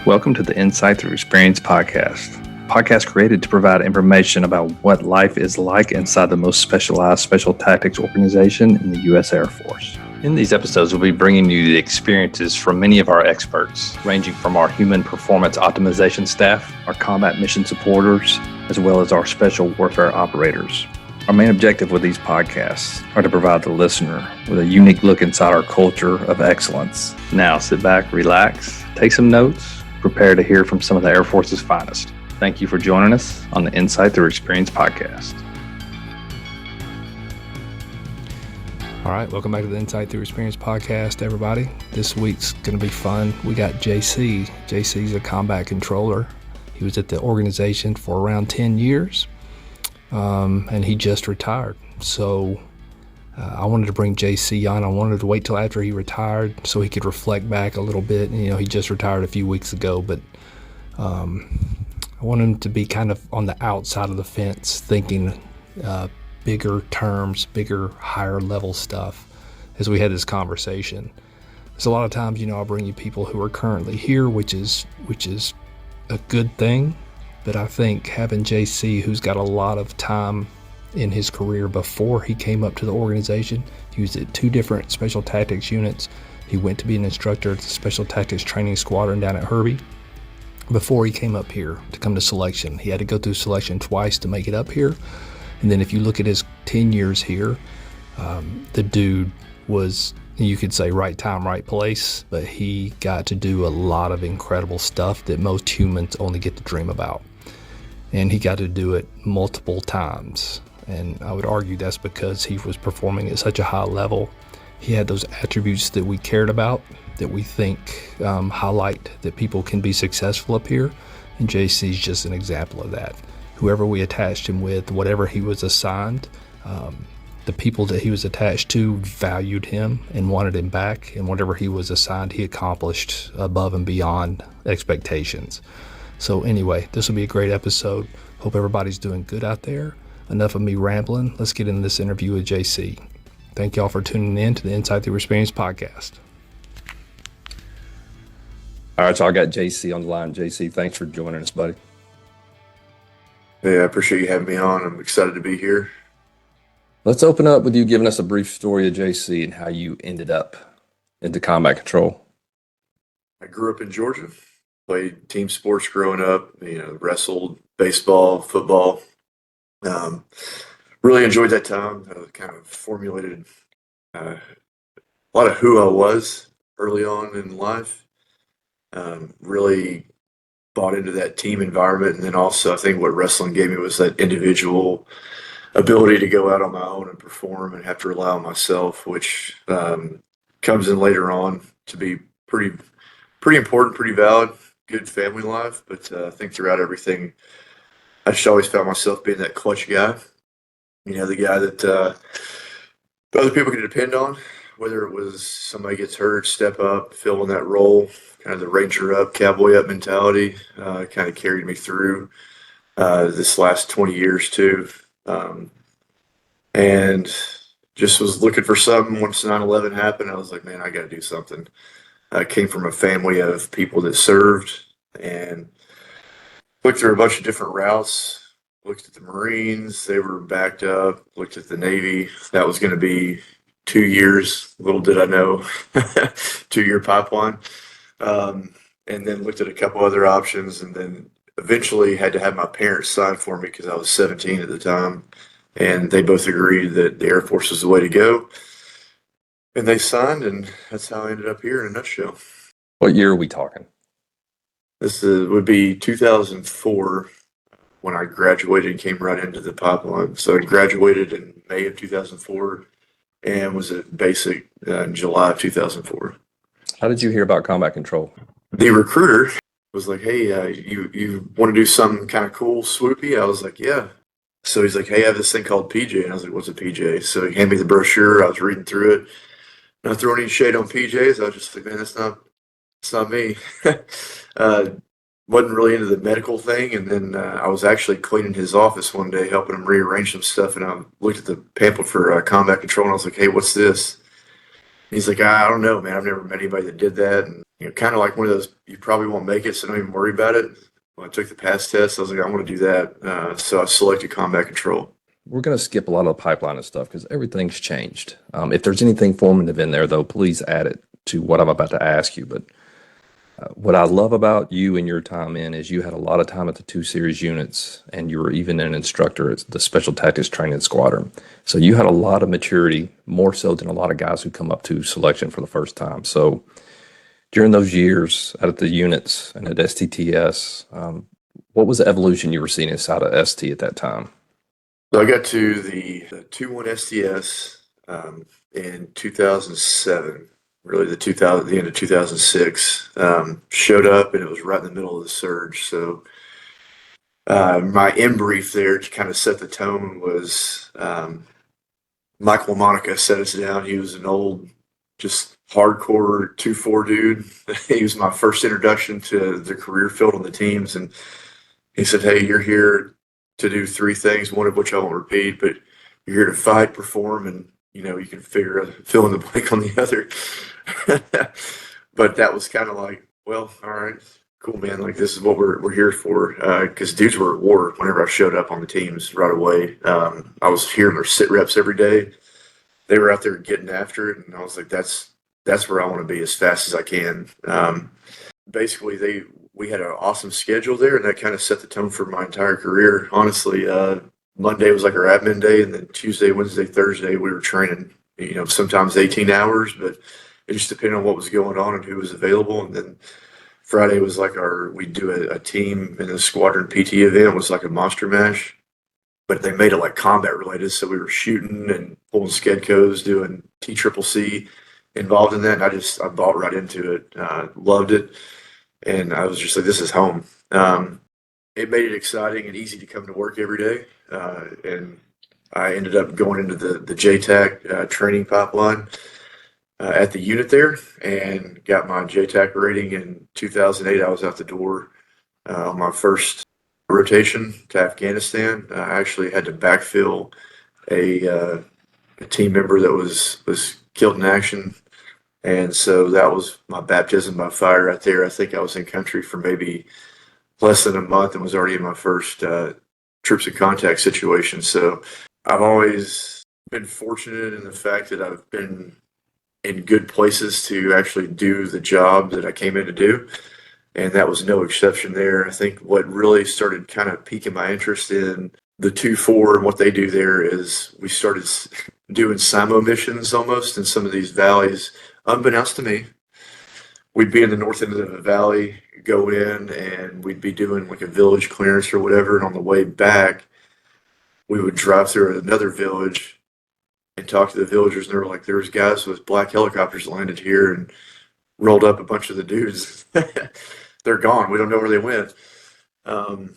Welcome to the Insight Through Experience podcast created to provide information about what life is like inside the most specialized special tactics organization in the U.S. Air Force. In these episodes, we'll be bringing you the experiences from many of our experts, ranging from our human performance optimization staff, our combat mission supporters, as well as our special warfare operators. Our main objective with these podcasts are to provide the listener with a unique look inside our culture of excellence. Now, sit back, relax, take some notes, prepare to hear from some of the Air Force's finest. Thank you for joining us on the Insight Through Experience podcast. All right, welcome back to the Insight Through Experience podcast, everybody. This week's going to be fun. We got JC. JC's a combat controller. He was at the organization for around 10 years, and he just retired. So I wanted to bring JC on. I wanted to wait till after he retired so he could reflect back a little bit. You know, he just retired a few weeks ago, but I want him to be kind of on the outside of the fence, thinking bigger terms, bigger, higher level stuff as we had this conversation. There's a lot of times, I'll bring you people who are currently here, which is a good thing. But I think having JC, who's got a lot of time in his career before he came up to the organization, he was at 2 different special tactics units. He went to be an instructor at the Special Tactics Training Squadron down at Herbie before he came up here to come to selection. He had to go through selection twice to make it up here. And then if you look at his 10 years here, the dude was, you could say, right time, right place, but he got to do a lot of incredible stuff that most humans only get to dream about. And he got to do it multiple times. And I would argue that's because he was performing at such a high level. He had those attributes that we cared about, that we think highlight that people can be successful up here. And JC's just an example of that. Whoever we attached him with, whatever he was assigned, the people that he was attached to valued him and wanted him back. And whatever he was assigned, he accomplished above and beyond expectations. So anyway, this will be a great episode. Hope everybody's doing good out there. Enough of me rambling. Let's get into this interview with JC. Thank y'all for tuning in to the Insight Through Experience podcast. All right, so I got JC on the line. JC, thanks for joining us, buddy. Hey, I appreciate you having me on. I'm excited to be here. Let's open up with you giving us a brief story of JC and how you ended up into combat control. I grew up in Georgia, played team sports growing up, wrestled, baseball, football. Really enjoyed that time. Kind of formulated a lot of who I was early on in life. Really bought into that team environment, and then also I think what wrestling gave me was that individual ability to go out on my own and perform and have to rely on myself, which comes in later on to be pretty important, pretty valid, good family life. But I think throughout everything, I just always found myself being that clutch guy, the guy that other people could depend on, whether it was somebody gets hurt, step up, fill in that role. Kind of the ranger up, cowboy up mentality kind of carried me through this last 20 years too. And just was looking for something. Once 9/11 happened, I was like, man, I got to do something. I came from a family of people that served and looked through a bunch of different routes. Looked at the Marines, they were backed up. Looked at the Navy, that was going to be 2 years. Little did I know, 2-year pipeline. And then looked at a couple other options, and then eventually had to have my parents sign for me because I was 17 at the time. And they both agreed that the Air Force was the way to go. And they signed, and that's how I ended up here in a nutshell. What year are we talking? This would be 2004 when I graduated and came right into the pipeline. So I graduated in May of 2004 and was at basic in July of 2004. How did you hear about combat control? The recruiter was like, hey, you want to do something kind of cool, swoopy? I was like, yeah. So he's like, hey, I have this thing called PJ. And I was like, what's a PJ? So he handed me the brochure. I was reading through it. Not throwing any shade on PJs. I was just like, man, it's not me. Wasn't really into the medical thing. And then I was actually cleaning his office one day, helping him rearrange some stuff. And I looked at the pamphlet for combat control, and I was like, hey, what's this? He's like, I don't know, man. I've never met anybody that did that. And, kind of like one of those, you probably won't make it, so don't even worry about it. When I took the pass test, I was like, I want to do that. So I selected combat control. We're going to skip a lot of the pipeline and stuff because everything's changed. If there's anything formative in there, though, please add it to what I'm about to ask you. But what I love about you and your time in is you had a lot of time at the 2 series units, and you were even an instructor at the Special Tactics Training Squadron. So you had a lot of maturity, more so than a lot of guys who come up to selection for the first time. So during those years out at the units and at STTS, what was the evolution you were seeing inside of ST at that time? So I got to the 2-1 STS in 2007, really the end of 2006. Showed up, and it was right in the middle of the surge. So my in brief there to kind of set the tone was Michael Monica set us down. He was an old, just hardcore 2-4 dude. He was my first introduction to the career field on the teams, and he said, "Hey, you're here to do 3 things, one of which I won't repeat, but you're here to fight, perform, and you can fill in the blank on the other." But that was kind of like, well, all right, cool, man. Like, this is what we're here for. Because dudes were at war whenever I showed up on the teams right away. I was hearing their sit reps every day. They were out there getting after it, and I was like, that's where I want to be as fast as I can. Basically, we had an awesome schedule there, and that kind of set the tone for my entire career. Honestly, Monday was like our admin day, and then Tuesday, Wednesday, Thursday we were training. Sometimes 18 hours, but it just depended on what was going on and who was available. And then Friday was like we'd do a team in a squadron PT event. It was like a monster mash, but they made it like combat related. So we were shooting and pulling Skedcos, doing TCCC involved in that. And I bought right into it, loved it. And I was just like, this is home. It made it exciting and easy to come to work every day. And I ended up going into the JTAC training pipeline at the unit there and got my JTAC rating in 2008. I was out the door on my first rotation to Afghanistan. I actually had to backfill a team member that was killed in action. And so that was my baptism by fire right there. I think I was in country for maybe less than a month and was already in my first troops in contact situation. So I've always been fortunate in the fact that I've been in good places to actually do the job that I came in to do. And that was no exception there. I think what really started kind of piquing my interest in the 2-4 and what they do there is we started doing SIMO missions almost in some of these valleys, unbeknownst to me. We'd be in the north end of the valley, go in, and we'd be doing like a village clearance or whatever. And on the way back, we would drive through another village and talk to the villagers. And they were like, there was guys with black helicopters landed here and rolled up a bunch of the dudes. They're gone. We don't know where they went. And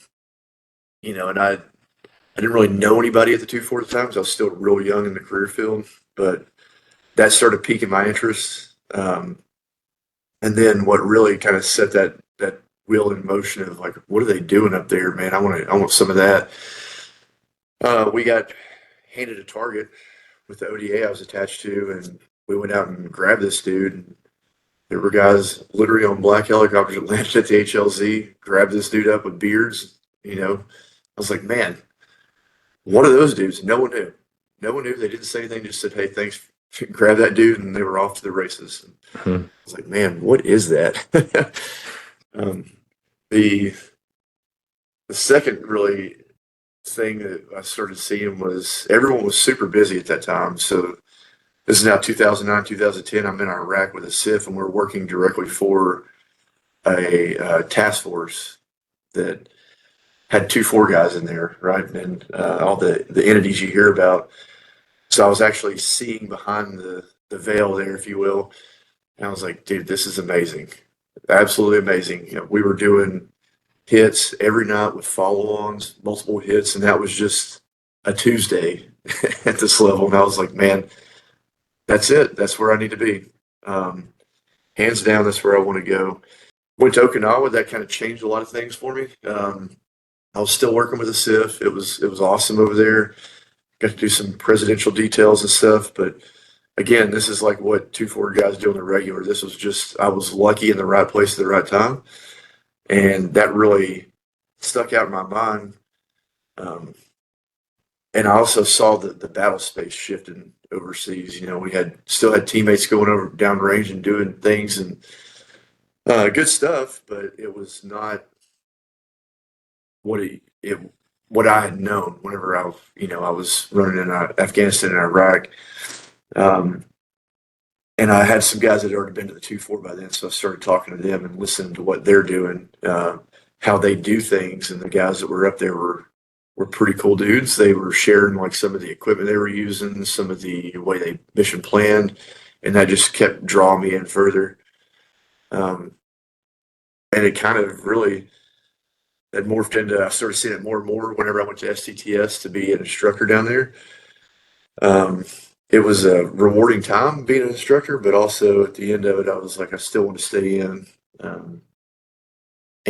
I didn't really know anybody at the 2-4 at the time because I was still real young in the career field. But that started piquing my interest. And then what really kind of set that wheel in motion of like, what are they doing up there, man? I want some of that. We got handed a target with the ODA I was attached to, and we went out and grabbed this dude. And there were guys literally on black helicopters that landed at the HLZ, grabbed this dude up with beards. I was like, man, one of those dudes, no one knew. No one knew. They didn't say anything, just said, hey, thanks. Grab that dude, and they were off to the races. I was like, man, what is that? The second really thing that I started seeing was everyone was super busy at that time. So this is now 2009, 2010. I'm in Iraq with a CIF, and we're working directly for a task force that had 2-4 guys in there, right? And all the entities you hear about. So I was actually seeing behind the veil there, if you will. And I was like, dude, this is amazing. Absolutely amazing. We were doing hits every night with follow-ons, multiple hits, and that was just a Tuesday at this level. And I was like, man, that's it. That's where I need to be. Hands down, that's where I want to go. Went to Okinawa. That kind of changed a lot of things for me. I was still working with a CIF. It was awesome over there. Got to do some presidential details and stuff, but again, this is like what 2-4 guys do on the regular. This was just, I was lucky in the right place at the right time. And that really stuck out in my mind. Um, and I also saw the battle space shifting overseas. We still had teammates going over down range and doing things and good stuff, but it was not it what I had known whenever I was running in Afghanistan and Iraq. Um, and I had some guys that had already been to the 2-4 by then, so I started talking to them and listening to what they're doing, how they do things, and the guys that were up there were pretty cool dudes. They were sharing like some of the equipment they were using, some of the way they mission planned, and that just kept drawing me in further. And it kind of really had morphed into, I started seeing it more and more whenever I went to STTS to be an instructor down there. It was a rewarding time being an instructor, but also at the end of it, I was like, I still want to stay in. And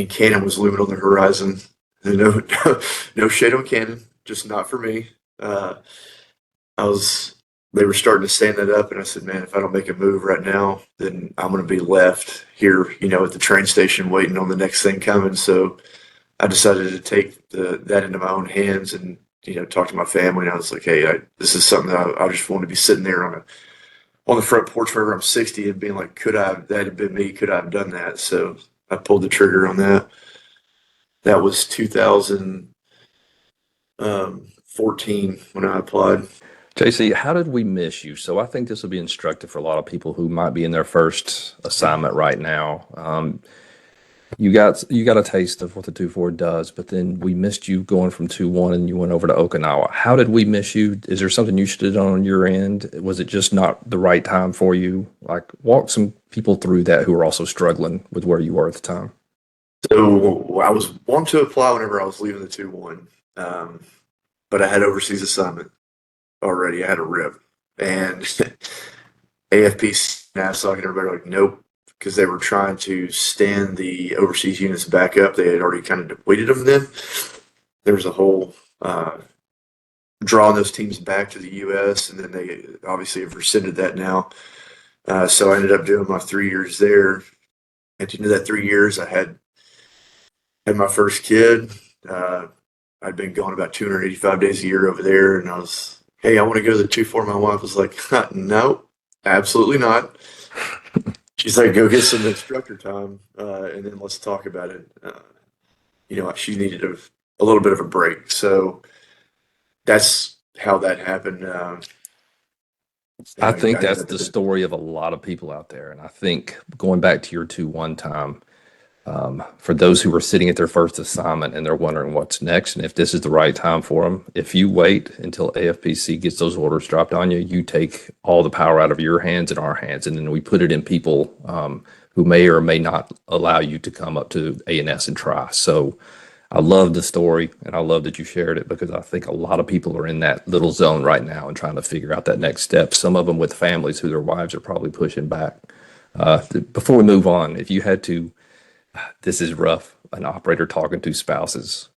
Canon was looming on the horizon. No, no shade on Canon, just not for me. They were starting to stand that up, and I said, man, if I don't make a move right now, then I'm going to be left here, at the train station waiting on the next thing coming. So I decided to take that into my own hands and, talk to my family. And I was like, hey, this is something that I just want to be sitting there on the front porch whenever I'm 60 and being like, that had been me? Could I have done that? So I pulled the trigger on that. That was 2014 when I applied. JC, how did we miss you? So I think this will be instructive for a lot of people who might be in their first assignment right now. You got a taste of what the 2-4 does, but then we missed you going from 2-1 and you went over to Okinawa. How did we miss you? Is there something you should have done on your end? Was it just not the right time for you? Like, walk some people through that who are also struggling with where you were at the time. So I was wanting to apply whenever I was leaving the 2-1, but I had overseas assignment already. I had a rip, and AFP Nassau and everybody like, nope, because they were trying to stand the overseas units back up. They had already kind of depleted them then. There was a whole drawing those teams back to the U.S., and then they obviously have rescinded that now. So I ended up doing my 3 years there. At the end of that 3 years, I had my first kid. I'd been going about 285 days a year over there, and I was, hey, I want to go to the 2-4. My wife was like, no, absolutely not. She's like, go get some instructor time, and then let's talk about it. She needed a little bit of a break. So that's how that happened. I think that's the story of a lot of people out there. And I think going back to your 2-1 time, for those who are sitting at their first assignment and they're wondering what's next and if this is the right time for them, if you wait until AFPC gets those orders dropped on you, you take all the power out of your hands and our hands, and then we put it in people who may or may not allow you to come up to A&S and try. So I love the story, and I love that you shared it, because I think a lot of people are in that little zone right now and trying to figure out that next step. Some of them with families who their wives are probably pushing back. Before we move on, if you had to, this is rough, an operator talking to spouses,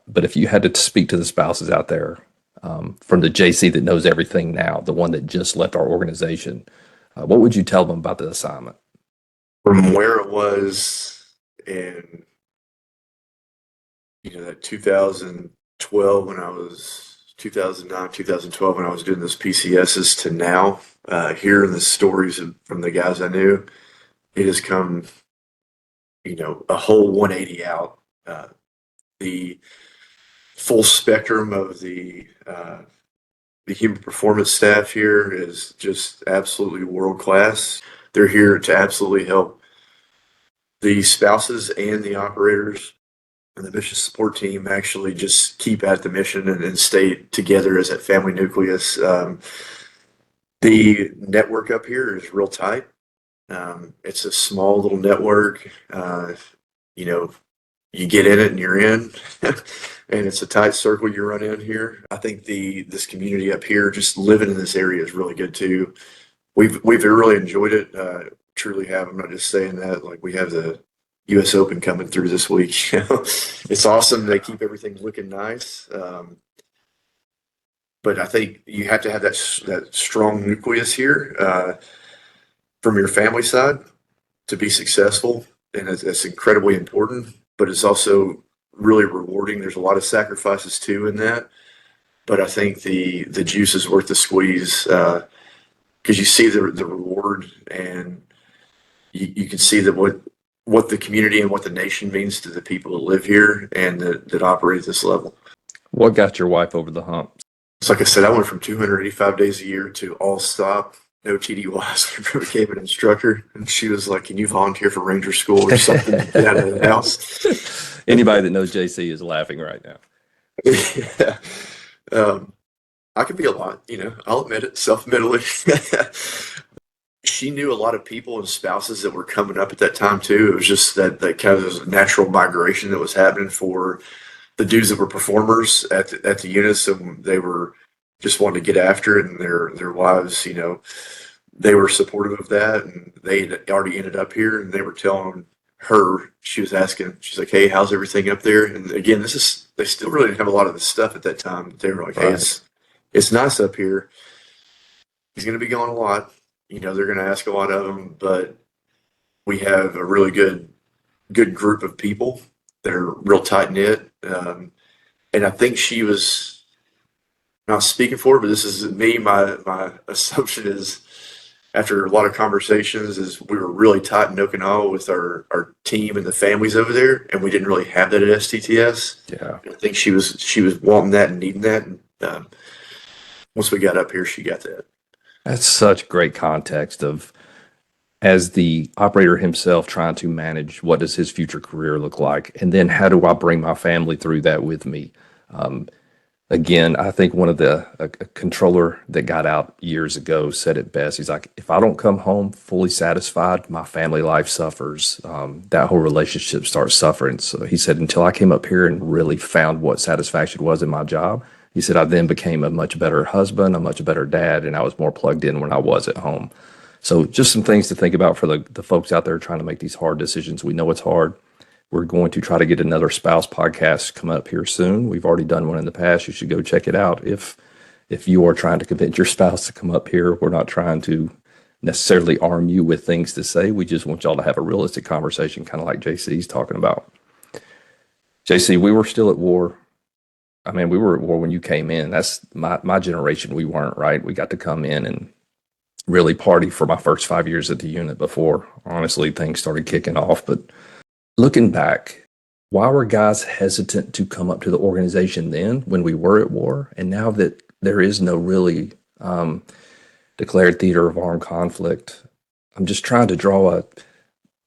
but if you had to speak to the spouses out there, from the JC that knows everything now, the one that just left our organization, what would you tell them about the assignment? From where it was in that 2012 when I was 2009, 2012 when I was doing those PCSs to now, hearing the stories from the guys I knew, it has come, a whole 180 out. The full spectrum of the human performance staff here is just absolutely world class. They're here to absolutely help the spouses and the operators and the mission support team actually just keep at the mission and stay together as that family nucleus. The network up here is real tight. It's a small little network. You get in it and you're in, and it's a tight circle you run in here. I think this community up here, just living in this area, is really good too. We've really enjoyed it. Truly have. I'm not just saying that. Like, we have the U.S. Open coming through this week. It's awesome. They keep everything looking nice. but I think you have to have that strong nucleus here from your family side to be successful, and it's incredibly important. But it's also really rewarding. There's a lot of sacrifices too in that, but I think the juice is worth the squeeze because you see the reward, and you can see that what the community and what the nation means to the people that live here and that operate at this level. What got your wife over the hump? So like I said, I went from 285 days a year to all stop, no TDYs. We became an instructor, and she was like, "Can you volunteer for Ranger School or something? Get out of the house." Anybody that knows JC is laughing right now. Yeah. I can be a lot, I'll admit it, self-admittedly. She knew a lot of people and spouses that were coming up at that time too. It was just that kind of natural migration that was happening for the dudes that were performers at the units, and they were just wanting to get after it, and their wives, they were supportive of that, and they had already ended up here, and they were telling her, she's like, "Hey, how's everything up there?" And again, they still really didn't have a lot of the stuff at that time. They were like, "Hey, it's nice up here. He's going to be gone a lot. They're going to ask a lot of him, but we have a really good group of people that are real tight knit." And I think she was not speaking for her, but this is me. My assumption is, after a lot of conversations, is we were really tight in Okinawa with our team and the families over there, and we didn't really have that at STTS. Yeah, I think she was wanting that and needing that, and once we got up here, she got that. that's such great context of, as the operator himself, trying to manage what does his future career look like, and then how do I bring my family through that with me. Again, I think one of a controller that got out years ago said it best. He's like, "If I don't come home fully satisfied, my family life suffers. That whole relationship starts suffering." So he said, until I came up here and really found what satisfaction was in my job, he said, I then became a much better husband, a much better dad, and I was more plugged in when I was at home. So just some things to think about for the folks out there trying to make these hard decisions. We know it's hard. We're going to try to get another spouse podcast come up here soon. We've already done one in the past. You should go check it out. If you are trying to convince your spouse to come up here, we're not trying to necessarily arm you with things to say. We just want y'all to have a realistic conversation, kind of like JC's talking about. JC, we were still at war. I mean, we were at war when you came in. That's my generation. We weren't, right? We got to come in and really party for my first 5 years at the unit before, honestly, things started kicking off. But looking back, why were guys hesitant to come up to the organization then when we were at war? And now that there is no really declared theater of armed conflict, I'm just trying to draw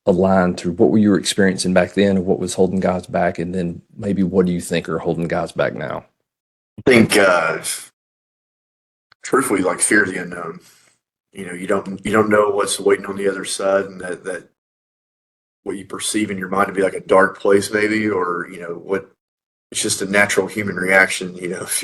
a line to what were you experiencing back then and what was holding guys back, and then maybe what do you think are holding guys back now? I think, truthfully, like fear of the unknown. You don't know what's waiting on the other side, and that what you perceive in your mind to be like a dark place, maybe, or what it's just a natural human reaction. If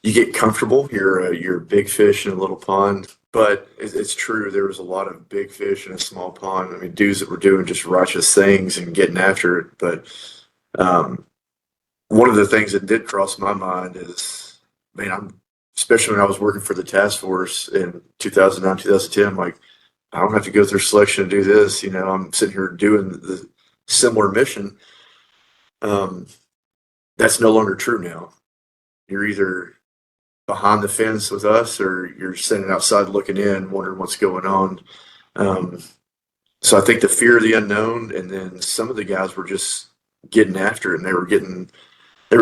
you get comfortable, you're a big fish in a little pond. But it's true, there was a lot of big fish in a small pond. I mean, dudes that were doing just righteous things and getting after it. But one of the things that did cross my mind is, man, especially when I was working for the task force in 2009, 2010, I'm like, I don't have to go through selection to do this. I'm sitting here doing the similar mission. That's no longer true now. You're either behind the fence with us, or you're sitting outside looking in, wondering what's going on. So I think the fear of the unknown, and then some of the guys were just getting after it, and they were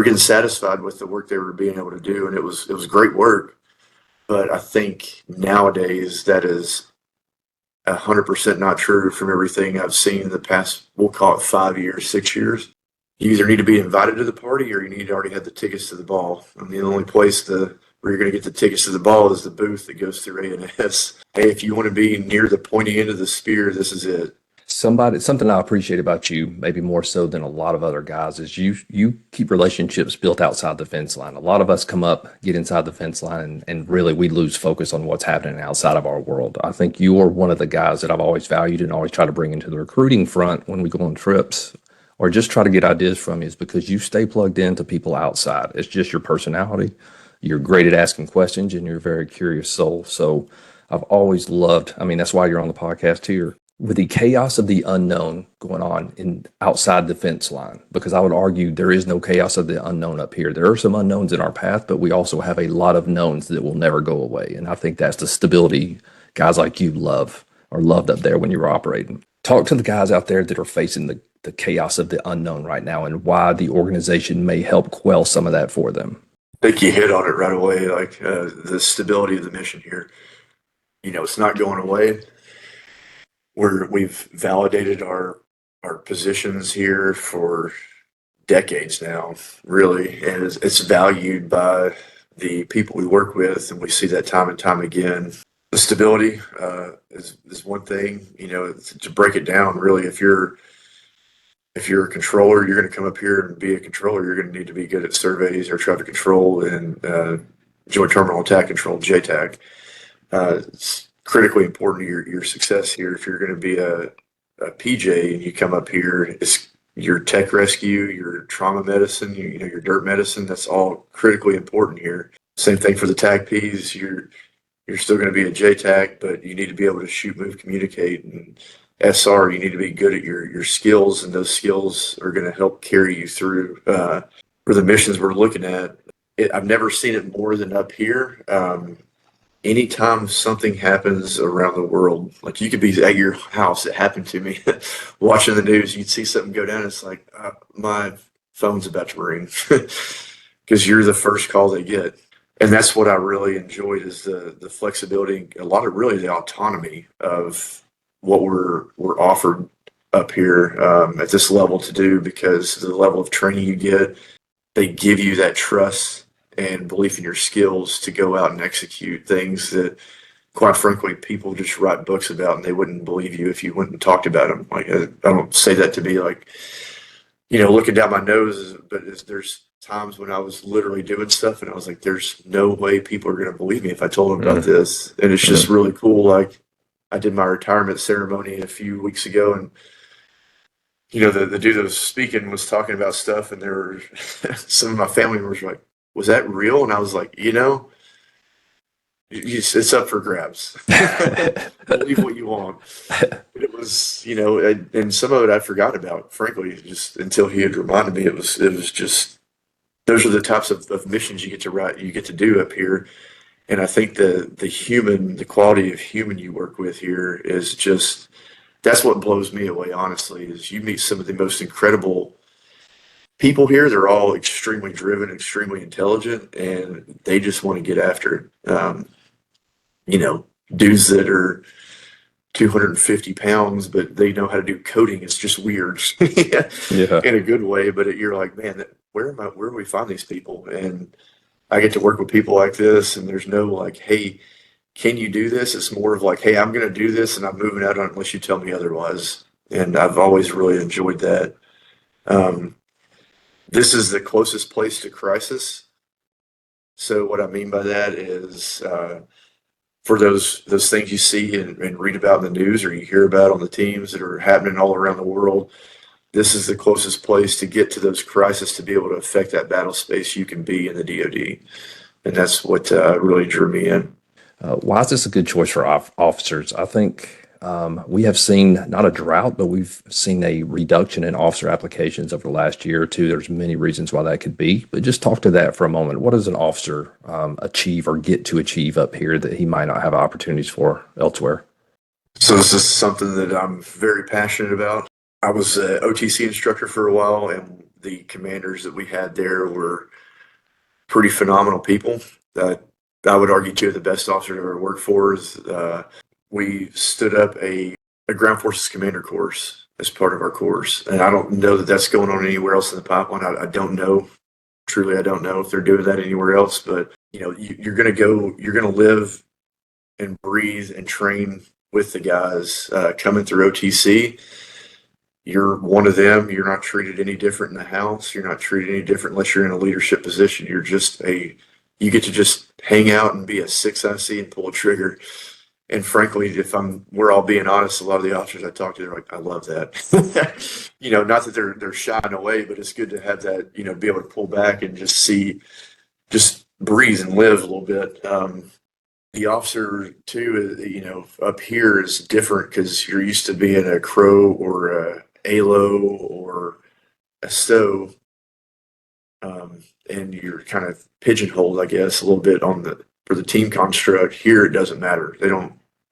getting satisfied with the work they were being able to do, and it was great work. But I think nowadays that is 100% not true from everything I've seen in the past, we'll call it 5 years, 6 years. You either need to be invited to the party, or you need to already have the tickets to the ball. I mean, the only place where you're going to get the tickets to the ball is the booth that goes through A&S. Hey, if you want to be near the pointy end of the spear, this is it. Something I appreciate about you, maybe more so than a lot of other guys, is you keep relationships built outside the fence line. A lot of us come up, get inside the fence line, and really we lose focus on what's happening outside of our world. I think you are one of the guys that I've always valued and always try to bring into the recruiting front when we go on trips or just try to get ideas from you, is because you stay plugged into people outside. It's just your personality. You're great at asking questions and you're a very curious soul. So I've always loved, I mean, that's why you're on the podcast here. With the chaos of the unknown going on in outside the fence line, because I would argue there is no chaos of the unknown up here. There are some unknowns in our path, but we also have a lot of knowns that will never go away. And I think that's the stability guys like you love or loved up there when you were operating. Talk to the guys out there that are facing the chaos of the unknown right now and why the organization may help quell some of that for them. I think you hit on it right away, like the stability of the mission here. It's not going away. We've validated our positions here for decades now, really, and it's valued by the people we work with, and we see that time and time again. The stability is one thing. To break it down, really, if you're a controller, you're going to come up here and be a controller. You're going to need to be good at surveys, air traffic control, and joint terminal attack control, JTAC. It's critically important to your success here. If you're going to be a PJ and you come up here, it's your tech rescue, your trauma medicine, your dirt medicine. That's all critically important here. Same thing for the TAC-Ps. You're still going to be a JTAC, but you need to be able to shoot, move, communicate, and SR. You need to be good at your skills, and those skills are going to help carry you through for the missions we're looking at. I've never seen it more than up here. Anytime something happens around the world, like you could be at your house, it happened to me, watching the news, you'd see something go down. It's like, my phone's about to ring because you're the first call they get. And that's what I really enjoyed is the flexibility, a lot of really the autonomy of what we're offered up here at this level to do, because the level of training you get, they give you that trust and belief in your skills to go out and execute things that, quite frankly, people just write books about, and they wouldn't believe you if you went and talked about them. Like, I don't say that to be like, looking down my nose, but there's times when I was literally doing stuff and I was like, there's no way people are going to believe me if I told them about this. And it's just really cool. Like, I did my retirement ceremony a few weeks ago, and the dude that was speaking was talking about stuff, and there were some of my family members were like, was that real? And I was like, it's up for grabs. Believe what you want. It was, and some of it I forgot about, frankly, just until he had reminded me. It was just, those are the types of missions you get to do up here. And I think the quality of human you work with here is just, that's what blows me away, honestly, is you meet some of the most incredible people here. They're all extremely driven, extremely intelligent, and they just want to get after it. Dudes that are 250 pounds, but they know how to do coding. It's just weird Yeah. in a good way. But you're like, man, where do we find these people? And I get to work with people like this, and there's no like, hey, can you do this? It's more of like, hey, I'm going to do this, and I'm moving out on it unless you tell me otherwise. And I've always really enjoyed that. This is the closest place to crisis. So what I mean by that is for those things you see and read about in the news or you hear about on the teams that are happening all around the world, this is the closest place to get to those crises to be able to affect that battle space you can be in the DoD. And that's what really drew me in. Why is this a good choice for officers? I think we have seen not a drought, but we've seen a reduction in officer applications over the last year or two. There's many reasons why that could be, but just talk to that for a moment. What does an officer achieve or get to achieve up here that he might not have opportunities for elsewhere? So this is something that I'm very passionate about. I was an OTC instructor for a while, and the commanders that we had there were pretty phenomenal people. I would argue two of the best officers I've ever worked for. We stood up a Ground Forces Commander course as part of our course, and I don't know that that's going on anywhere else in the pipeline. I don't know. Truly, I don't know if they're doing that anywhere else. But you're going to live and breathe and train with the guys coming through OTC. You're one of them. You're not treated any different in the house. You're not treated any different unless you're in a leadership position. You get to just hang out and be a 6IC and pull a trigger. And frankly, we're all being honest, a lot of the officers I talk to, they're like, I love that. Not that they're shying away, but it's good to have that, be able to pull back and just see, just breathe and live a little bit. The officer too, up here is different because you're used to being a crow or a ALO or a stow, and you're kind of pigeonholed, I guess, a little bit for the team construct. Here, it doesn't matter.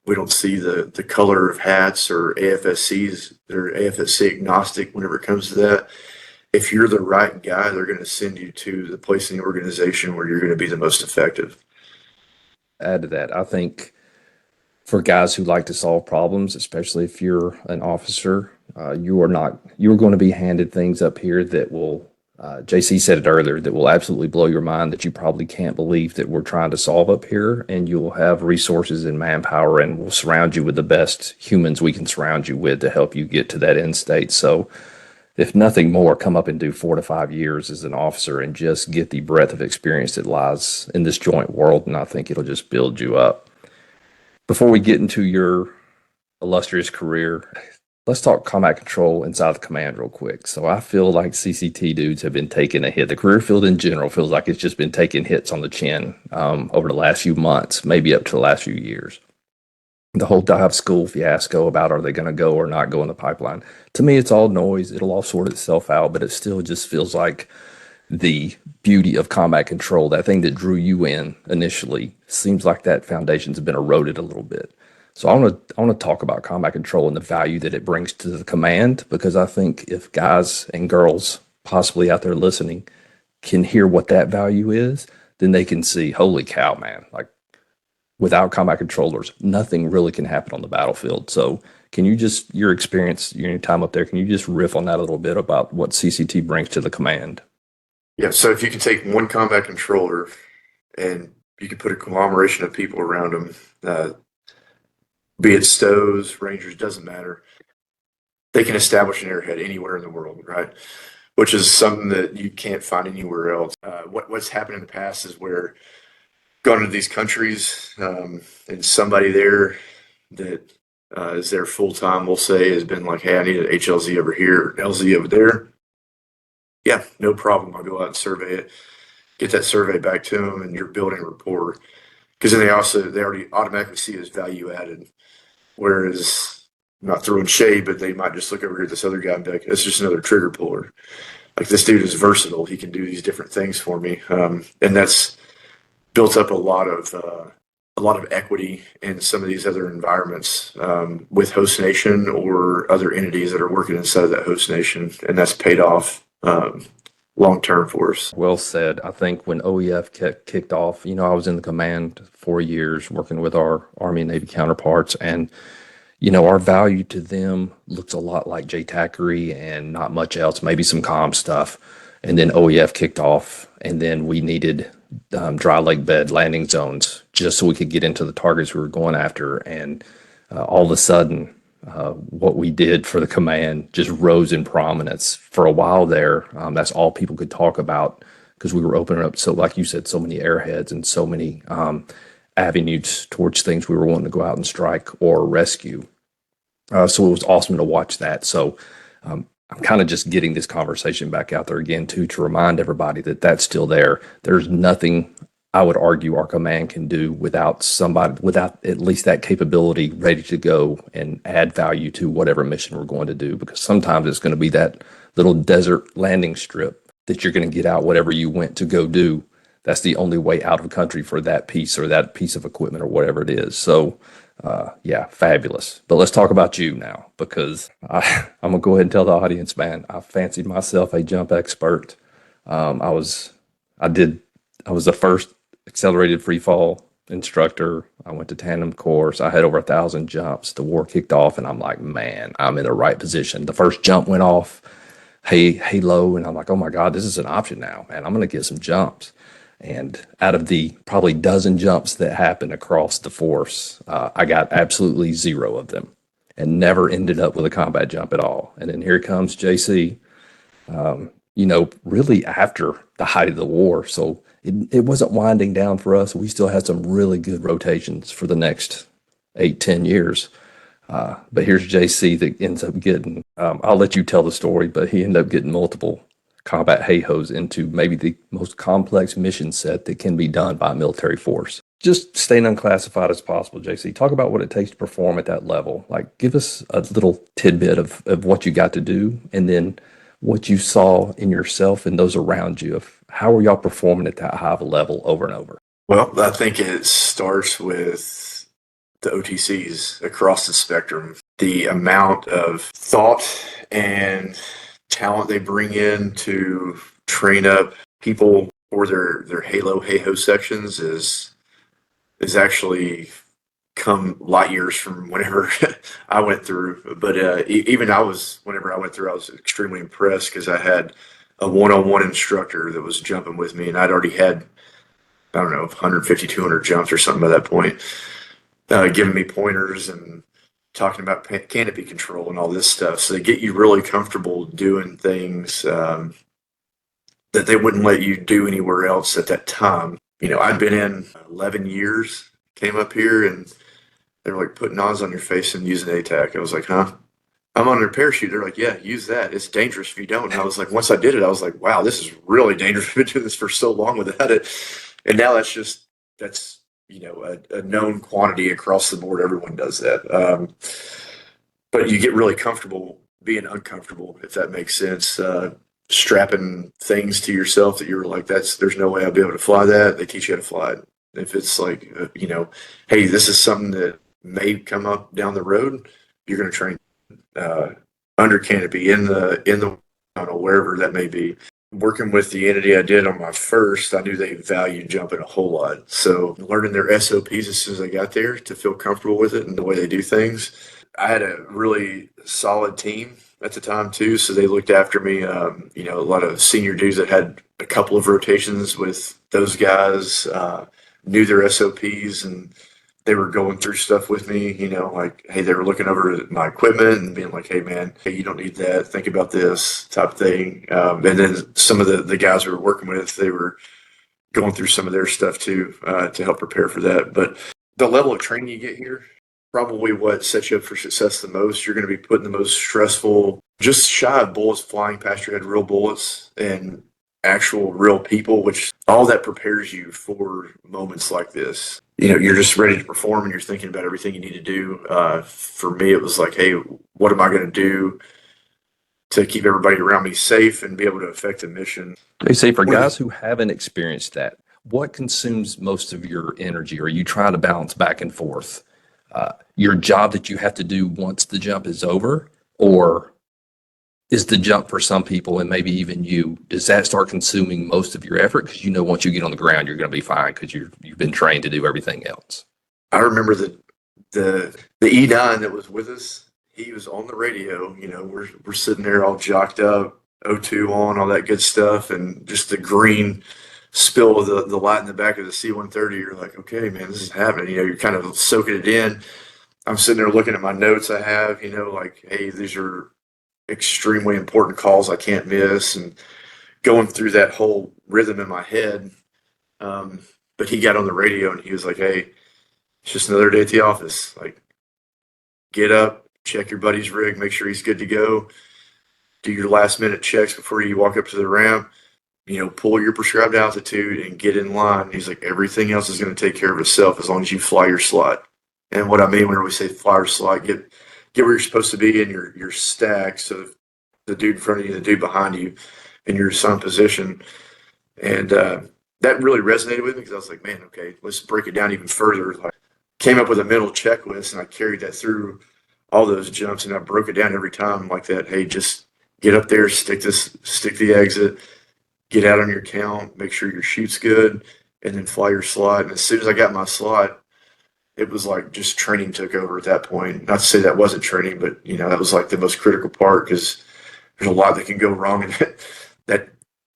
We don't see the color of hats or AFSCs. They're AFSC agnostic whenever it comes to that. If you're the right guy, they're going to send you to the place in the organization where you're going to be the most effective. Add to that, I think for guys who like to solve problems, especially if you're an officer, you're going to be handed things up here that will, JC said it earlier, that will absolutely blow your mind, that you probably can't believe that we're trying to solve up here. And you'll have resources and manpower, and we'll surround you with the best humans we can surround you with to help you get to that end state. So if nothing more, come up and do 4 to 5 years as an officer and just get the breadth of experience that lies in this joint world. And I think it'll just build you up. Before we get into your illustrious career, let's talk combat control inside the command real quick. So I feel like CCT dudes have been taking a hit. The career field in general feels like it's just been taking hits on the chin over the last few months, maybe up to the last few years. The whole dive school fiasco about are they going to go or not go in the pipeline. To me, it's all noise. It'll all sort itself out, but it still just feels like the beauty of combat control, that thing that drew you in initially, seems like that foundation's been eroded a little bit. So I want to talk about combat control and the value that it brings to the command, because I think if guys and girls possibly out there listening can hear what that value is, then they can see, holy cow, man, like without combat controllers, nothing really can happen on the battlefield. So can you just, your experience, your time up there, can you just riff on that a little bit about what CCT brings to the command? Yeah, so if you can take one combat controller and you can put a conglomeration of people around them, be it stows, rangers, doesn't matter, they can establish an airhead anywhere in the world, right? Which is something that you can't find anywhere else. What's happened in the past is where gone into these countries, and somebody there that is there full time, we'll say, has been like, hey, I need an HLZ over here, LZ over there. Yeah, no problem. I'll go out and survey it, get that survey back to them, and you're building rapport. Because then they already automatically see it as value added. Whereas, I'm not throwing shade, but they might just look over here at this other guy and be like, it's just another trigger puller. Like, this dude is versatile. He can do these different things for me. And that's built up a lot of equity in some of these other environments with host nation or other entities that are working inside of that host nation. And that's paid off long term for us. Well said. I think when OEF kicked off, I was in the command 4 years working with our Army and Navy counterparts, and our value to them looks a lot like JTACRI and not much else, maybe some comm stuff. And then OEF kicked off, and then we needed dry lake bed landing zones just so we could get into the targets we were going after. And all of a sudden, what we did for the command just rose in prominence. For a while there, that's all people could talk about because we were opening up, so like you said, so many airheads and so many avenues towards things we were wanting to go out and strike or rescue. So it was awesome to watch that. So I'm kind of just getting this conversation back out there again, too, to remind everybody that that's still there. There's nothing I would argue our command can do without at least that capability ready to go and add value to whatever mission we're going to do. Because sometimes it's going to be that little desert landing strip that you're going to get out whatever you went to go do. That's the only way out of country for that piece or that piece of equipment or whatever it is. So, yeah, fabulous. But let's talk about you now, because I'm going to go ahead and tell the audience, man, I fancied myself a jump expert. I was the first accelerated free fall instructor. I went to tandem course. I had over 1,000 jumps. The war kicked off, and I'm like, man, I'm in the right position. The first jump went off, halo, and I'm like, oh my God, this is an option now, man. I'm going to get some jumps. And out of the probably dozen jumps that happened across the force, I got absolutely 0 of them and never ended up with a combat jump at all. And then here comes JC, really after the height of the war. So it wasn't winding down for us. We still had some really good rotations for the next 8-10 years. But here's JC that ends up getting, I'll let you tell the story, but he ended up getting multiple combat hey-hos into maybe the most complex mission set that can be done by a military force. Just staying unclassified as possible, JC. Talk about what it takes to perform at that level. Like, give us a little tidbit of what you got to do, and then what you saw in yourself and those around you of how are y'all performing at that high of a level over and over. Well, I think it starts with the OTCs across the spectrum. The amount of thought and talent they bring in to train up people for their Halo Hey-Ho sections is actually come light years from whenever I went through. But even whenever I went through, I was extremely impressed because I had a one-on-one instructor that was jumping with me, and I'd already had, I don't know, 150, 200 jumps or something by that point, giving me pointers and talking about canopy control and all this stuff. So they get you really comfortable doing things that they wouldn't let you do anywhere else at that time. I'd been in 11 years, came up here, and they were like putting Oz on your face and using ATAC. I was like, huh? I'm on a parachute. They're like, yeah, use that. It's dangerous if you don't. And I was like, once I did it, I was like, wow, this is really dangerous. I've been doing this for so long without it. And now that's a known quantity across the board. Everyone does that. But you get really comfortable being uncomfortable, if that makes sense. Strapping things to yourself that you're like, there's no way I'll be able to fly that. They teach you how to fly it. If it's like, hey, this is something that may come up down the road, you're going to train under canopy in the I don't know, wherever that may be. Working with the entity I did on my first, I knew they valued jumping a whole lot. So learning their SOPs as soon as I got there to feel comfortable with it and the way they do things. I had a really solid team at the time too, so they looked after me. A lot of senior dudes that had a couple of rotations with those guys, knew their SOPs, and they were going through stuff with me, like, hey, they were looking over my equipment and being like, hey, man, hey, you don't need that. Think about this type of thing. And then some of the guys we were working with, they were going through some of their stuff too, to help prepare for that. But the level of training you get here, probably what sets you up for success the most. You're going to be put in the most stressful, just shy of bullets flying past your head, real bullets and actual real people, which all that prepares you for moments like this. You're just ready to perform and you're thinking about everything you need to do. For me, it was like, hey, what am I going to do to keep everybody around me safe and be able to affect the mission? They say for guys who haven't experienced that, what consumes most of your energy? Are you trying to balance back and forth your job that you have to do once the jump is over, or is the jump for some people, and maybe even you, does that start consuming most of your effort? Because once you get on the ground, you're going to be fine because you've been trained to do everything else. I remember the E9 that was with us. He was on the radio. We're sitting there all jocked up, O2 on, all that good stuff, and just the green spill of the light in the back of the C-130. You're like, okay, man, this is happening. You're kind of soaking it in. I'm sitting there looking at my notes I have. Like, hey, these are extremely important calls I can't miss, and going through that whole rhythm in my head. But he got on the radio and he was like, hey, it's just another day at the office. Like, get up, check your buddy's rig, make sure he's good to go, do your last minute checks before you walk up to the ramp, pull your prescribed altitude and get in line. He's like, everything else is going to take care of itself as long as you fly your slot. And what I mean when we say fly your slot, get where you're supposed to be in your stack, so the dude in front of you, the dude behind you, in your sun position. And that really resonated with me because I was like, man, okay, let's break it down even further. Like, came up with a mental checklist, and I carried that through all those jumps, and I broke it down every time like that. Hey, just get up there, stick the exit, get out on your count, make sure your chute's good, and then fly your slot. And as soon as I got my slot, it was like just training took over at that point. Not to say that wasn't training, but that was like the most critical part because there's a lot that can go wrong in that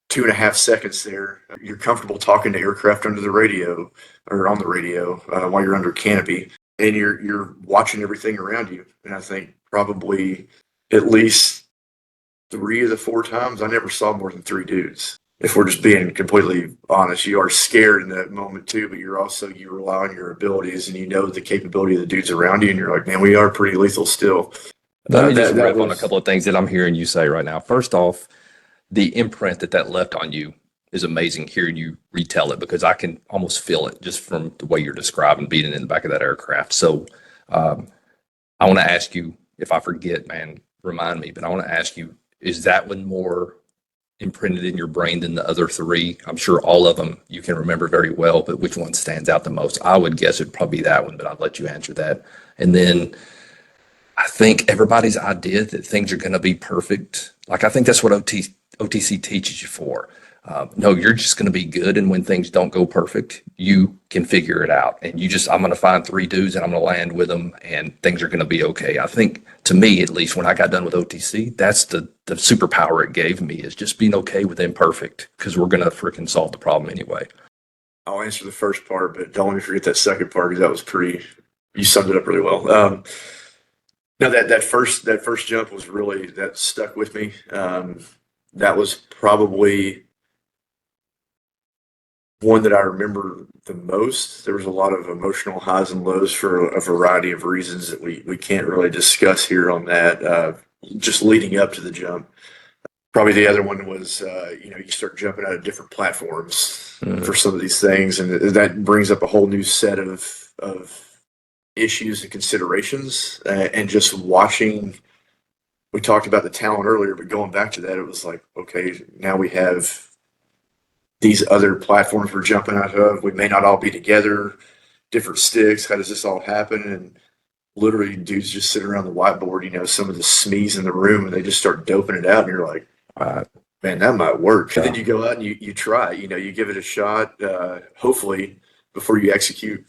2.5 seconds there. You're comfortable talking to aircraft under the radio or on the radio while you're under canopy, and you're watching everything around you. And I think probably at least 3 of the 4 times I never saw more than 3 dudes. If we're just being completely honest, you are scared in that moment too, but you rely on your abilities and the capability of the dudes around you, and you're like, man, we are pretty lethal still. Let me just riff on a couple of things that I'm hearing you say right now. First off, the imprint that left on you is amazing hearing you retell it, because I can almost feel it just from the way you're describing being in the back of that aircraft. So I want to ask you, if I forget, man, remind me, but I want to ask you, is that one more imprinted in your brain than the other three? I'm sure all of them you can remember very well, but which one stands out the most? I would guess it'd probably be that one, but I'll let you answer that. And then I think everybody's idea that things are going to be perfect, like I think that's what OTC teaches you for. No, you're just going to be good. And when things don't go perfect, you can figure it out. And I'm going to find three dudes and I'm going to land with them and things are going to be okay. I think, to me, at least when I got done with OTC, that's the superpower it gave me, is just being okay with imperfect, because we're going to freaking solve the problem anyway. I'll answer the first part, but don't let me forget that second part, because you summed it up really well. No, that first jump was really, that stuck with me. That was probably one that I remember the most. There was a lot of emotional highs and lows for a variety of reasons that we can't really discuss here on that. Just leading up to the jump. Probably the other one was, you start jumping out of different platforms for some of these things, and that brings up a whole new set of issues and considerations. And just watching, we talked about the talent earlier, but going back to that, it was like, okay, now we have these other platforms we're jumping out of. We may not all be together, different sticks. How does this all happen? And literally dudes just sit around the whiteboard, some of the SMEs in the room, and they just start doping it out. And you're like, man, that might work. And then you go out and you try, you give it a shot, hopefully before you execute,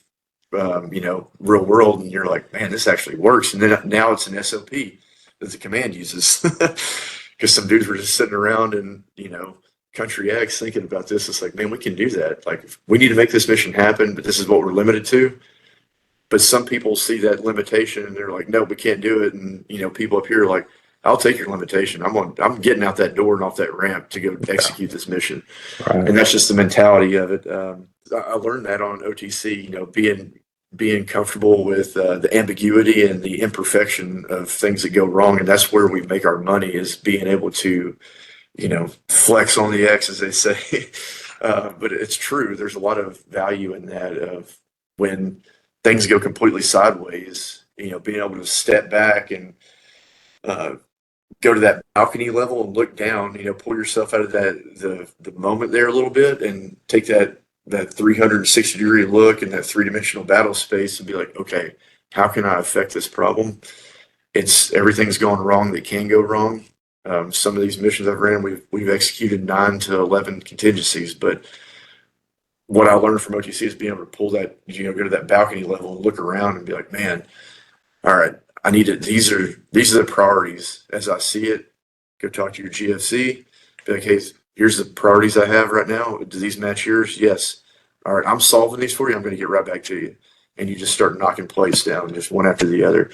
real world. And you're like, man, this actually works. And then now it's an SOP that the command uses, because some dudes were just sitting around and, Country X thinking about this. It's like, man, we can do that. Like, we need to make this mission happen, but this is what we're limited to. But some people see that limitation and they're like, no, we can't do it. And, people up here are like, I'll take your limitation. I'm getting out that door and off that ramp to go execute this mission. Right. And that's just the mentality of it. I learned that on OTC, being comfortable with the ambiguity and the imperfection of things that go wrong. And that's where we make our money, is being able to, flex on the X, as they say. But it's true. There's a lot of value in that, of when things go completely sideways, being able to step back and go to that balcony level and look down, pull yourself out of the moment there a little bit and take that 360-degree look and that three-dimensional battle space and be like, okay, how can I affect this problem? Everything's going wrong that can go wrong. Some of these missions I've ran, we've executed 9 to 11 contingencies, but what I learned from OTC is being able to pull that, go to that balcony level and look around and be like, man, all right, I need it. These are the priorities as I see it. Go talk to your GFC. Be like, hey, here's the priorities I have right now. Do these match yours? Yes. All right, I'm solving these for you. I'm going to get right back to you. And you just start knocking plates down, just one after the other.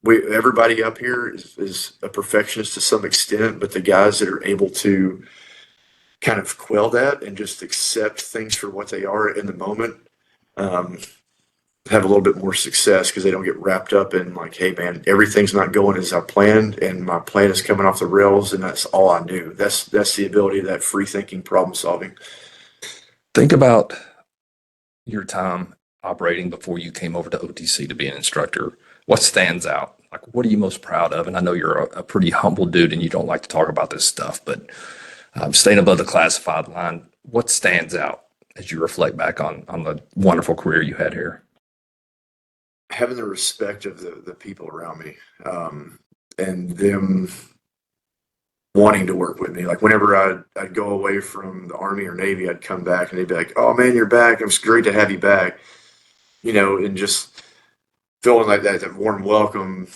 Everybody up here is a perfectionist to some extent, but the guys that are able to kind of quell that and just accept things for what they are in the moment have a little bit more success, because they don't get wrapped up in like, hey man, everything's not going as I planned and my plan is coming off the rails and that's all I knew. That's the ability of that free thinking problem solving. Think about your time operating before you came over to OTC to be an instructor. What stands out? Like, what are you most proud of? And I know you're a pretty humble dude and you don't like to talk about this stuff, but staying above the classified line, what stands out as you reflect back on the wonderful career you had here? Having the respect of the people around me, and them wanting to work with me. Like, whenever I'd go away from the Army or Navy, I'd come back and they'd be like, oh man, you're back. It's great to have you back. And just feeling like that warm welcome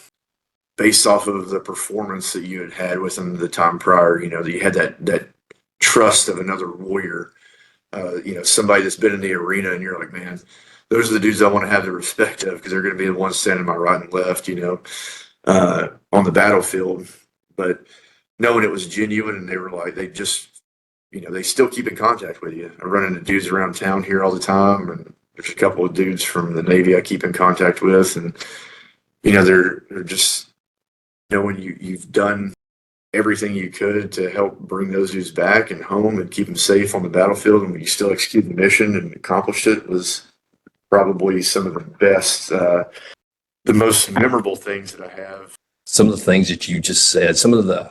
based off of the performance that you had with them the time prior, that you had that trust of another warrior, somebody that's been in the arena, and you're like, man, those are the dudes I want to have the respect of, because they're going to be the ones standing my right and left, on the battlefield. But knowing it was genuine, and they were like, they just, they still keep in contact with you. I run into dudes around town here all the time, and there's a couple of dudes from the Navy I keep in contact with, and they're just knowing you've done everything you could to help bring those dudes back and home and keep them safe on the battlefield, and you still executed the mission and accomplished it, was probably some of the best, the most memorable things that I have. Some of the things that you just said, some of the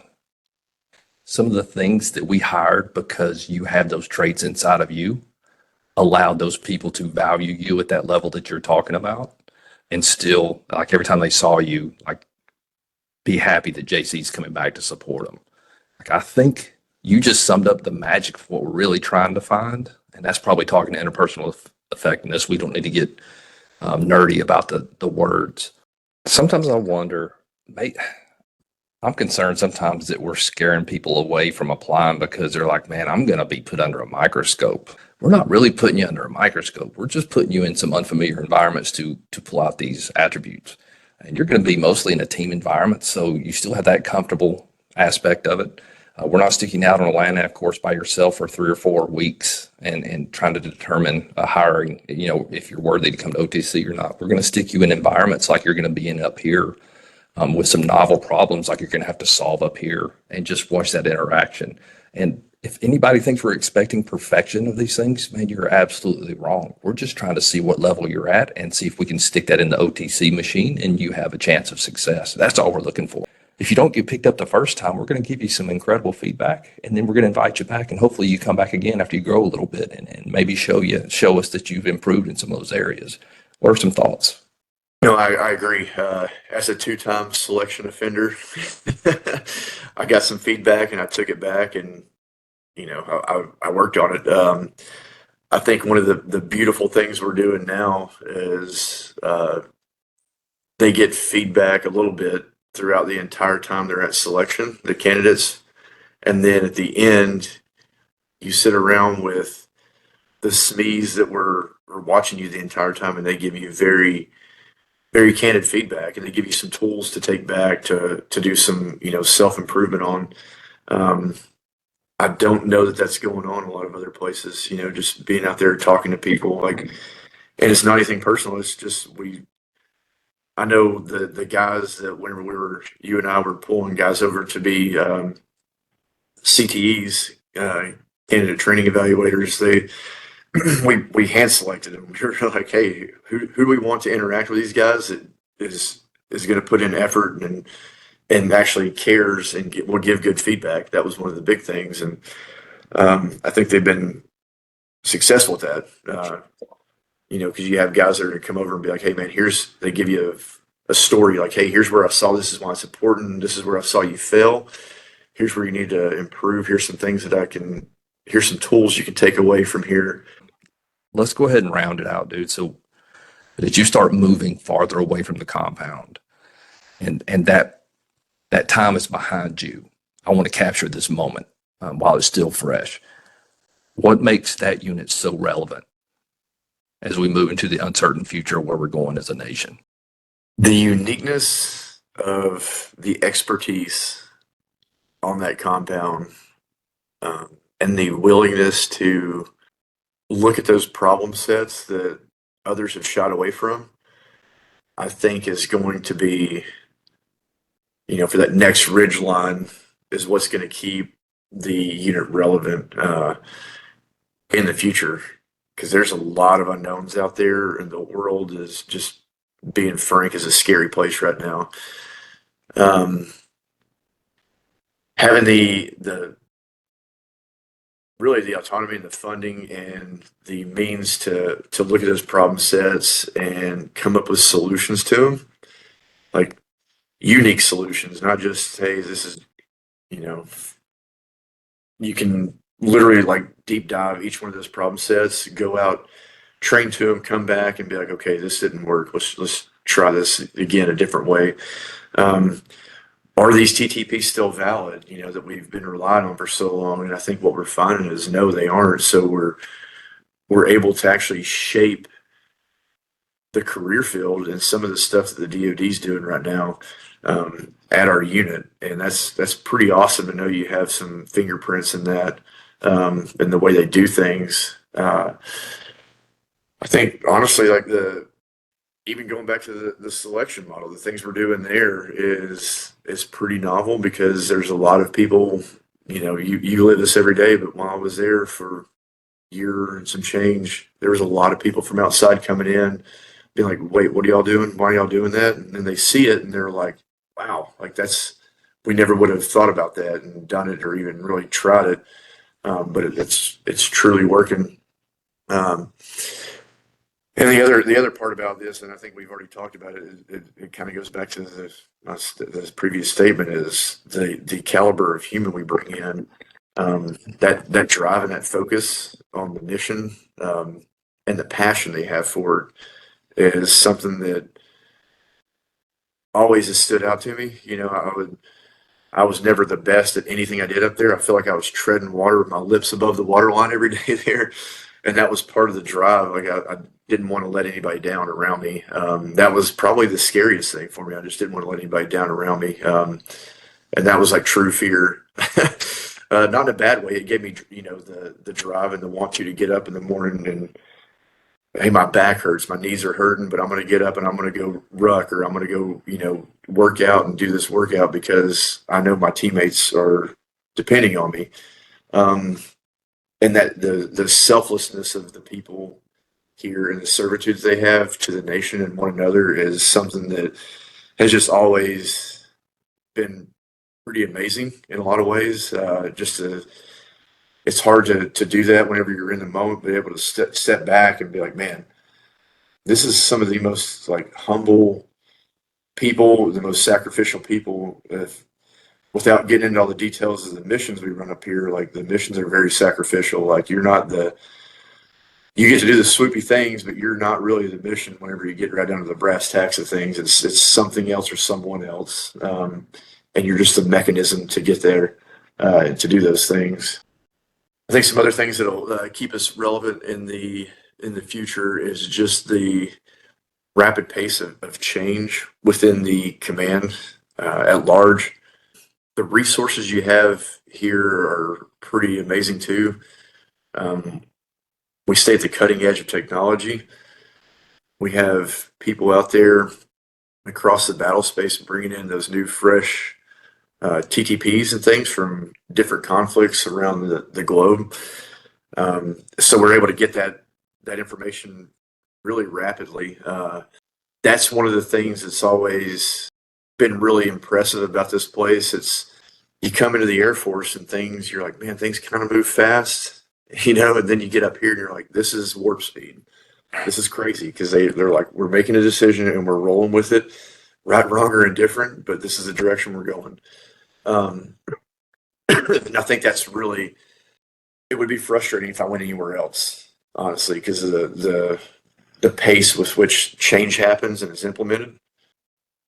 things that we hired because you had those traits inside of you allowed those people to value you at that level that you're talking about, and still, like, every time they saw you, like, be happy that JC's coming back to support them. Like, I think you just summed up the magic of what we're really trying to find, and that's probably talking to interpersonal effectiveness. We don't need to get nerdy about the words. Sometimes I wonder, I'm concerned sometimes that we're scaring people away from applying because they're like, man, I'm going to be put under a microscope. We're not really putting you under a microscope. We're just putting you in some unfamiliar environments to pull out these attributes. And you're going to be mostly in a team environment, so you still have that comfortable aspect of it. We're not sticking out on a land nav course by yourself for 3 or 4 weeks and trying to determine a hiring, if you're worthy to come to OTC or not. We're going to stick you in environments like you're going to be in up here, with some novel problems like you're going to have to solve up here, and just watch that interaction. And if anybody thinks we're expecting perfection of these things, man, you're absolutely wrong. We're just trying to see what level you're at and see if we can stick that in the OTC machine and you have a chance of success. That's all we're looking for. If you don't get picked up the first time, we're going to give you some incredible feedback, and then we're going to invite you back, and hopefully you come back again after you grow a little bit, and maybe show us that you've improved in some of those areas. What are some thoughts? No, I agree. As a 2-time selection offender, I got some feedback and I took it back, and I worked on it. I think one of the beautiful things we're doing now is they get feedback a little bit throughout the entire time they're at selection, the candidates, and then at the end, you sit around with the SMEs that were watching you the entire time, and they give you very, very candid feedback, and they give you some tools to take back to do some self improvement on. I don't know that that's going on in a lot of other places. Just being out there talking to people, and it's not anything personal. It's just I know the guys that whenever you and I were pulling guys over to be CTEs, candidate training evaluators, we hand selected them. We were like, hey, who do we want to interact with these guys that is going to put in effort and actually cares and will give good feedback. That was one of the big things, and I think they've been successful with that. Because you have guys that are going to come over and be like, hey man, they give you a story, like, hey, here's where I saw this is why it's important. This is where I saw you fail. Here's where you need to improve. Here's some things here's some tools you can take away from here. Let's go ahead and round it out, dude. So that you start moving farther away from the compound, and that time is behind you. I want to capture this moment while it's still fresh. What makes that unit so relevant as we move into the uncertain future where we're going as a nation? The uniqueness of the expertise on that compound, and the willingness to look at those problem sets that others have shied away from, I think is going to be, for that next ridge line, is what's going to keep the unit relevant in the future. Because there's a lot of unknowns out there, and the world is, just being frank, is a scary place right now. Having the really the autonomy and the funding and the means to look at those problem sets and come up with solutions to them, like unique solutions, not just, hey, this is, you can literally like deep dive each one of those problem sets, go out, train to them, come back and be like, okay, this didn't work. Let's try this again a different way. Are these TTPs still valid, that we've been relying on for so long? And I think what we're finding is no, they aren't. So we're able to actually shape the career field and some of the stuff that the DoD's doing right now at our unit. And that's pretty awesome to know you have some fingerprints in that, and the way they do things. I think honestly, like even going back to the selection model, the things we're doing there is pretty novel because there's a lot of people, you live this every day, but while I was there for a year and some change, there was a lot of people from outside coming in, being like, wait, what are y'all doing? Why are y'all doing that? And then they see it and they're like, wow, like we never would have thought about that and done it or even really tried it. But it's truly working. Um, and the other part about this, and I think we've already talked about it, it kind of goes back to this previous statement, is the caliber of human we bring in, that drive and that focus on the mission, and the passion they have for it is something that always has stood out to me. I was never the best at anything I did up there. I feel like I was treading water with my lips above the water line every day there. And that was part of the drive. Like I didn't want to let anybody down around me. That was probably the scariest thing for me. I just didn't want to let anybody down around me. And that was like true fear. Not in a bad way. It gave me, the drive and the want to get up in the morning and, hey, my back hurts, my knees are hurting, but I'm going to get up and I'm going to go ruck, or I'm going to go, work out and do this workout because I know my teammates are depending on me. And that the selflessness of the people here and the servitudes they have to the nation and one another is something that has just always been pretty amazing in a lot of ways. It's hard to do that whenever you're in the moment, be able to step back and be like, man, this is some of the most like humble people, the most sacrificial people. Without getting into all the details of the missions we run up here, like the missions are very sacrificial. Like you get to do the swoopy things, but you're not really the mission whenever you get right down to the brass tacks of things. It's something else or someone else. And you're just the mechanism to get there, to do those things. I think some other things that'll keep us relevant in the future is just the rapid pace of change within the command at large. The resources you have here are pretty amazing too. We stay at the cutting edge of technology. We have people out there across the battle space bringing in those new, fresh TTPs and things from different conflicts around the globe. So we're able to get that information really rapidly. That's one of the things that's always been really impressive about this place. You come into the Air Force and you're like, man, things kind of move fast, and then you get up here and you're like, this is warp speed. This is crazy because they're like, we're making a decision and we're rolling with it, right, wrong, or indifferent, but this is the direction we're going. And I think it would be frustrating if I went anywhere else, honestly, because of the pace with which change happens and is implemented.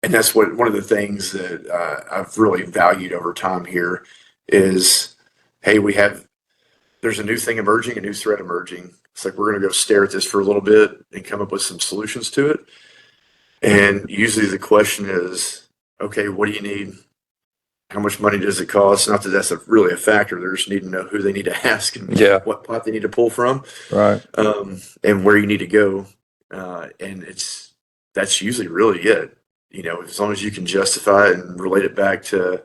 And that's one of the things that I've really valued over time here is, hey, there's a new thing emerging, a new threat emerging. It's like we're going to go stare at this for a little bit and come up with some solutions to it. And usually the question is, okay, what do you need? How much money does it cost? Not that that's really a factor. They just need to know who they need to ask and what pot they need to pull from, Right. And where you need to go. And that's usually really it. As long as you can justify it and relate it back to,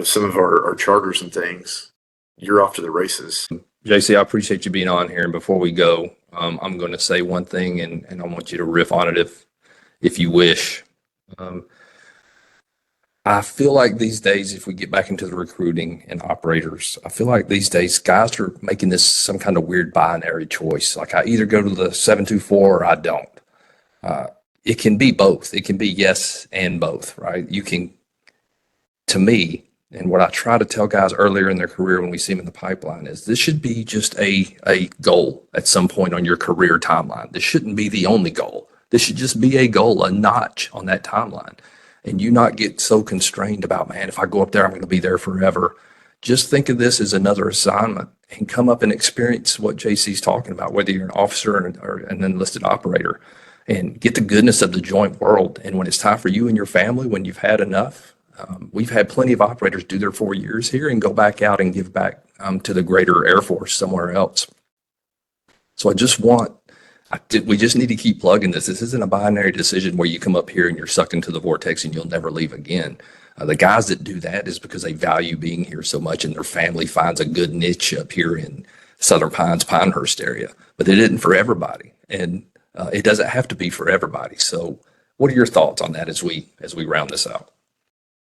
some of our charters and things, you're off to the races. JC, I appreciate you being on here. And before we go, I'm going to say one thing, and I want you to riff on it if you wish. I feel like these days, if we get back into the recruiting and operators, I feel like these days guys are making this some kind of weird binary choice. Like I either go to the 724 or I don't. It can be both. It can be yes and both, right? To me, and what I try to tell guys earlier in their career when we see them in the pipeline is this should be just a goal at some point on your career timeline. This shouldn't be the only goal. This should just be a goal, a notch on that timeline. And you not get so constrained about, man, if I go up there, I'm going to be there forever. Just think of this as another assignment and come up and experience what JC's talking about, whether you're an officer or an enlisted operator, and get the goodness of the joint world. And when it's time for you and your family, when you've had enough, we've had plenty of operators do their 4 years here and go back out and give back to the greater Air Force somewhere else. So I just want We just need to keep plugging this. This isn't a binary decision where you come up here and you're sucked into the vortex and you'll never leave again. The guys that do that is because they value being here so much and their family finds a good niche up here in Southern Pines, Pinehurst area. But it isn't for everybody, and it doesn't have to be for everybody. So, what are your thoughts on that as we round this out?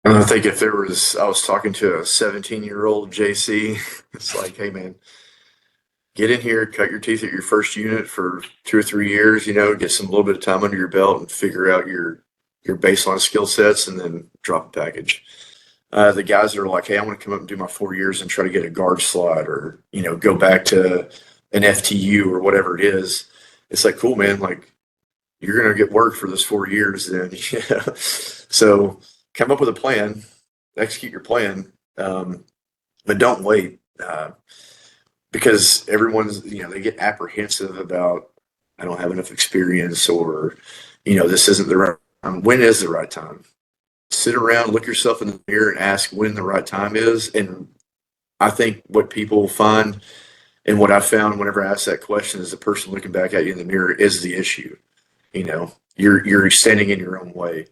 And I think I was talking to a 17-year-old JC. It's like, hey man, get in here, cut your teeth at your first unit for 2 or 3 years. Get some little bit of time under your belt and figure out your baseline skill sets, and then drop a package. The guys that are like, hey, I want to come up and do my 4 years and try to get a guard slot, or go back to an FTU or whatever it is. It's like, cool, man. Like, you're gonna get work for those 4 years, then. So come up with a plan, execute your plan, but don't wait, because everyone's they get apprehensive about, I don't have enough experience, or this isn't the right time. When is the right time? Sit around, look yourself in the mirror, and ask when the right time is. And I think what people find, and what I found whenever I ask that question, is the person looking back at you in the mirror is the issue. You're standing in your own way.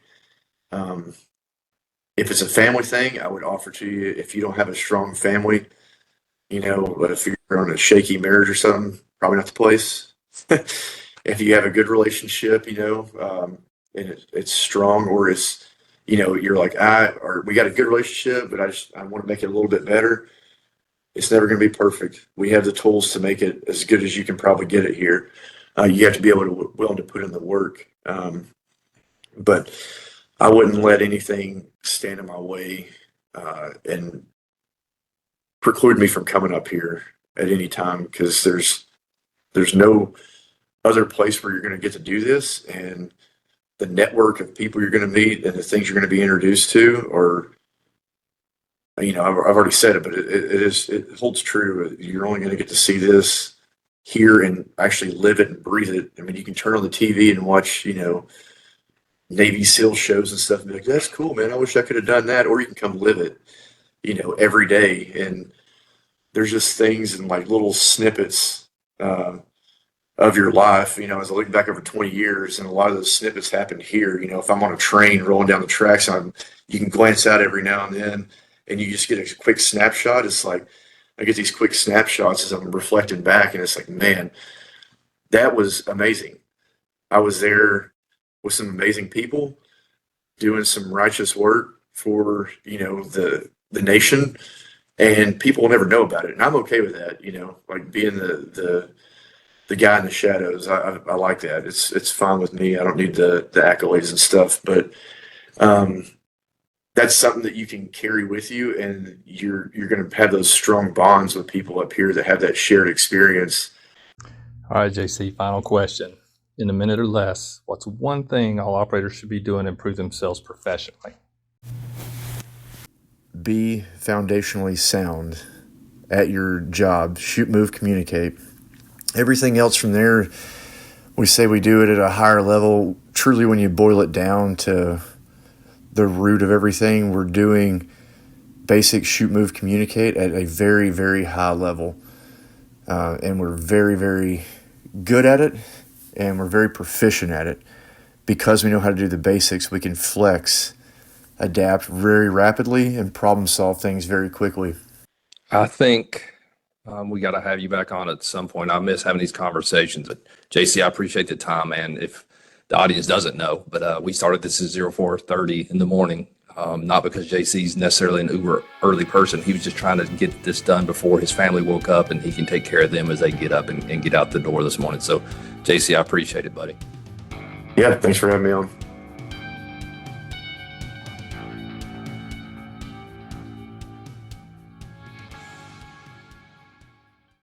If it's a family thing, I would offer to you, if you don't have a strong family, but if you're on a shaky marriage or something, probably not the place. If you have a good relationship, and it's strong, or it's, you're like, or we got a good relationship, but I want to make it a little bit better. It's never going to be perfect. We have the tools to make it as good as you can probably get it here. You have to be willing to put in the work. But I wouldn't let anything stand in my way and preclude me from coming up here at any time, because there's no other place where you're going to get to do this, and the network of people you're going to meet and the things you're going to be introduced to, or I've already said it, but it holds true. You're only going to get to see this here and actually live it and breathe it. I mean, you can turn on the TV and watch Navy SEAL shows and stuff and be like, that's cool, man, I wish I could have done that. Or you can come live it every day. And there's just things and like little snippets of your life, as I look back over 20 years, and a lot of those snippets happened here. If I'm on a train rolling down the tracks, you can glance out every now and then, and you just get a quick snapshot. It's like, I get these quick snapshots as I'm reflecting back, and it's like, man, that was amazing. I was there with some amazing people doing some righteous work for, the nation, and people will never know about it. And I'm okay with that, like being the guy in the shadows. I like that. It's fine with me. I don't need the accolades and stuff, but that's something that you can carry with you, and you're going to have those strong bonds with people up here that have that shared experience. All right, JC, final question. In a minute or less, what's one thing all operators should be doing to improve themselves professionally? Be foundationally sound at your job. Shoot, move, communicate. Everything else from there, we say we do it at a higher level. Truly, when you boil it down to the root of everything, we're doing basic shoot, move, communicate at a very, very high level. And we're very, very good at it, and we're very proficient at it. Because we know how to do the basics, we can flex, adapt very rapidly, and problem solve things very quickly. I think we got to have you back on at some point. I miss having these conversations. But JC, I appreciate the time, man. If the audience doesn't know, but we started this at 04:30 in the morning, not because JC's necessarily an uber early person. He was just trying to get this done before his family woke up, and he can take care of them as they get up and get out the door this morning. So, JC, I appreciate it, buddy. Yeah, thanks for having me on.